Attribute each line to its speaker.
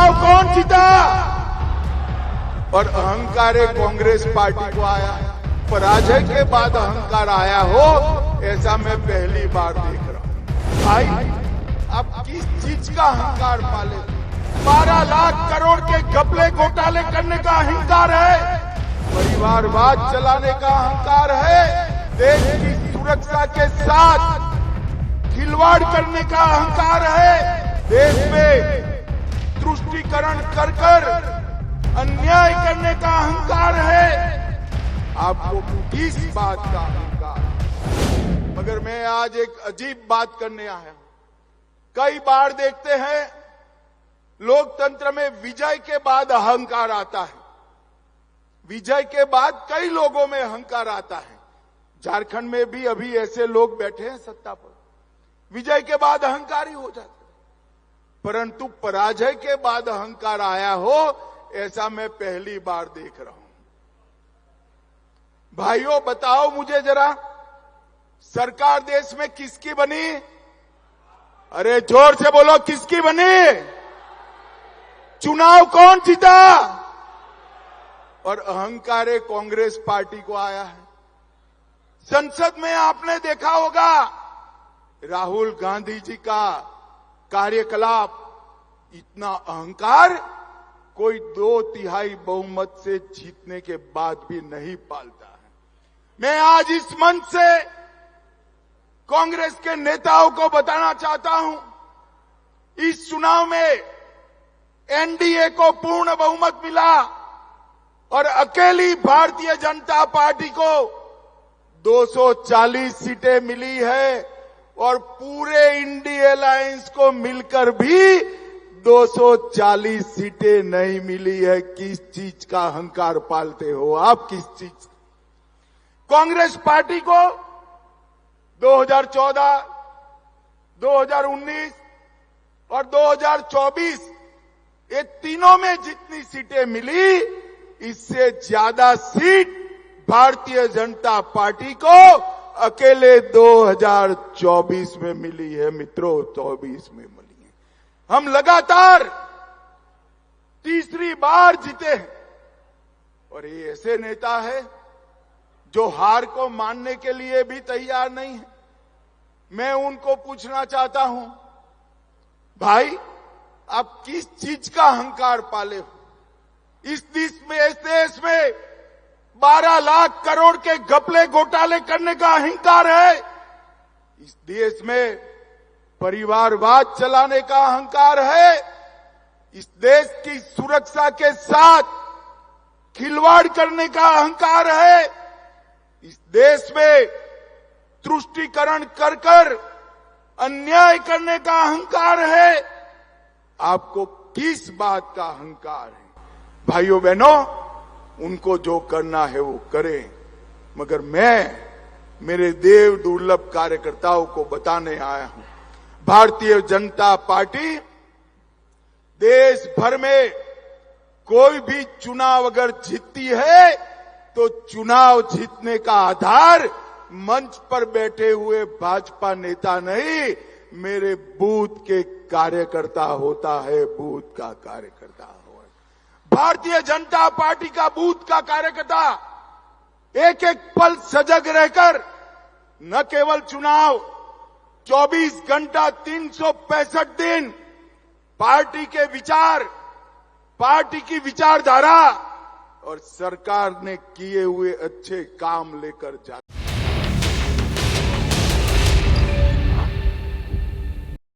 Speaker 1: चुनाव कौन जीता? और अहंकार कांग्रेस पार्टी को आया। पराजय के बाद अहंकार आया हो, ऐसा मैं पहली बार देख रहा हूं। भाई, आप किस चीज का अहंकार पाले? 12 लाख करोड़ के घपले घोटाले करने का अहंकार है, परिवारवाद चलाने का अहंकार है, देश की सुरक्षा के साथ खिलवाड़ करने का अहंकार है, देश में तुष्टीकरण कर अन्याय करने का अहंकार है। आपको किस बात का अहंकार? मगर मैं आज एक अजीब बात करने आया हूं। कई बार देखते हैं लोकतंत्र में विजय के बाद अहंकार आता है, विजय के बाद कई लोगों में अहंकार आता है। झारखंड में भी अभी ऐसे लोग बैठे हैं सत्ता पर, विजय के बाद अहंकारी हो जाते, परंतु पराजय के बाद अहंकार आया हो, ऐसा मैं पहली बार देख रहा हूं। भाइयों, बताओ मुझे जरा, सरकार देश में किसकी बनी? अरे जोर से बोलो, किसकी बनी? चुनाव कौन जीता? और अहंकार कांग्रेस पार्टी को आया है। संसद में आपने देखा होगा राहुल गांधी जी का कार्यकलाप, इतना अहंकार कोई 2/3 बहुमत से जीतने के बाद भी नहीं पालता है। मैं आज इस मंच से कांग्रेस के नेताओं को बताना चाहता हूं, इस चुनाव में एनडीए को पूर्ण बहुमत मिला और अकेली भारतीय जनता पार्टी को 240 सीटें मिली है, और पूरे इंडिया अलायंस को मिलकर भी 240 सीटें नहीं मिली है। किस चीज का अहंकार पालते हो आप? किस चीज? कांग्रेस पार्टी को 2014, 2019 और 2024 ये तीनों में जितनी सीटें मिली, इससे ज्यादा सीट भारतीय जनता पार्टी को अकेले 2024 में मिली है। मित्रों, 24 में मिली है। हम लगातार तीसरी बार जीते हैं, और ये ऐसे नेता है जो हार को मानने के लिए भी तैयार नहीं है। मैं उनको पूछना चाहता हूं, भाई, आप किस चीज का अहंकार पाले हो? इस देश में 12 लाख करोड़ के घपले घोटाले करने का अहंकार है, इस देश में परिवारवाद चलाने का अहंकार है, इस देश की सुरक्षा के साथ खिलवाड़ करने का अहंकार है, इस देश में तुष्टीकरण कर अन्याय करने का अहंकार है। आपको किस बात का अहंकार है? भाइयों बहनों, उनको जो करना है वो करें, मगर मैं मेरे देव दुर्लभ कार्यकर्ताओं को बताने आया हूं, भारतीय जनता पार्टी देश भर में कोई भी चुनाव अगर जीतती है, तो चुनाव जीतने का आधार मंच पर बैठे हुए भाजपा नेता नहीं, मेरे बूथ के कार्यकर्ता होता है। बूथ का कार्यकर्ता हो, भारतीय जनता पार्टी का बूथ का कार्यकर्ता एक एक पल सजग रहकर न केवल चुनाव 24 घंटा 365 दिन पार्टी के विचार, पार्टी की विचारधारा और सरकार ने किए हुए अच्छे काम लेकर जाता।